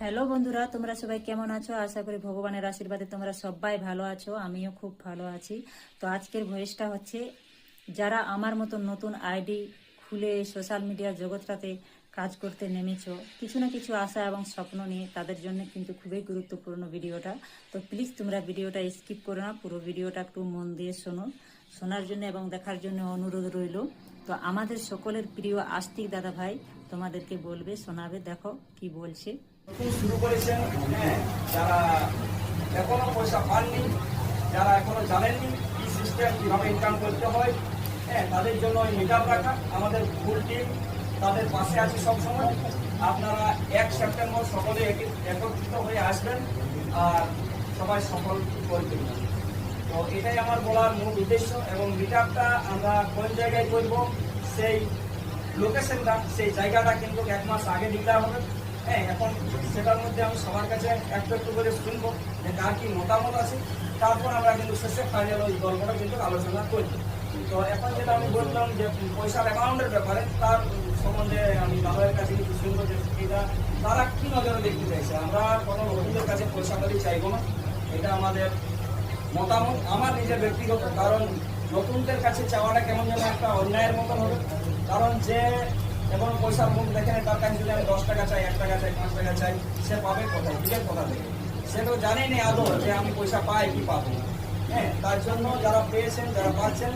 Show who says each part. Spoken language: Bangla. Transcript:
Speaker 1: হ্যালো বন্ধুরা, তোমরা সবাই কেমন আছো? আশা করি ভগবানের আশীর্বাদে তোমরা সবাই ভালো আছো। আমিও খুব ভালো আছি। তো আজকের ভয়েসটা হচ্ছে, যারা আমার মতো নতুন আইডি খুলে সোশ্যাল মিডিয়া জগৎটাতে কাজ করতে নেমেছো, কিছু না কিছু আশা এবং স্বপ্ন নিয়ে, তাদের জন্য কিন্তু খুবই গুরুত্বপূর্ণ ভিডিওটা। তো প্লিজ তোমরা ভিডিওটা স্কিপ করো না, পুরো ভিডিওটা একটু মন দিয়ে শোনো। শোনার জন্য এবং দেখার জন্য অনুরোধ রইল। তো আমাদের সকলের প্রিয় আস্তিক দাদা ভাই তোমাদেরকে বলবে, শোনাবে, দেখো কি বলছে।
Speaker 2: নতুন শুরু করেছেন, হ্যাঁ, যারা এখনো পয়সা পাননি, যারা এখনো জানেননি কি সিস্টেম, কিভাবে ইনকাম করতে হয়, হ্যাঁ, তাদের জন্য ওই মিটআপ রাখা। আমাদের ফুল টিম তাদের পাশে আছে সবসময়। আপনারা 1 সেপ্টেম্বর সকলে একত্রিত হয়ে আসবেন আর সবাই সফল করে তুলবেন। তো এটাই আমার বলার মূল উদ্দেশ্য। এবং মিটআপটা আমরা কোন জায়গায় করব, সেই লোকেশনটা, সেই জায়গাটা কিন্তু 1 মাস আগে দিতে হবে। হ্যাঁ, এখন সেটার মধ্যে আমি সবার কাছে একটু একটু করে শুনবো যে কার কি মতামত আছে, তারপর আমরা কিন্তু শেষে ফাইনাল ওই গল্পটা কিন্তু আলোচনা করব। তো এখন যেটা আমি বললাম যে পয়সার অ্যাকাউন্টের ব্যাপারে, তার সম্বন্ধে আমি দাদাদের কাছে কিছু শুনবো যে এটা তারা কি নজরে দেখতে চাইছে। আমরা কোনো নতুনদের কাছে পয়সা করি চাইবো না, এটা আমাদের মতামত, আমার নিজের ব্যক্তিগত। কারণ নতুনদের কাছে চাওয়াটা কেমন যেন একটা অন্যায়ের মতন হবে। কারণ যে এবং পয়সার মুখ দেখে তার কাছে যদি আমি 10 টাকা চাই, 1 টাকা চাই, 5 টাকা চাই, সে পাবে কোথায়, দিলের কোথা থেকে? সে তো জানেই না আদৌ যে আমি পয়সা পাই কি পাবো। হ্যাঁ, তার জন্য যারা পেয়েছেন, যারা পাচ্ছেন,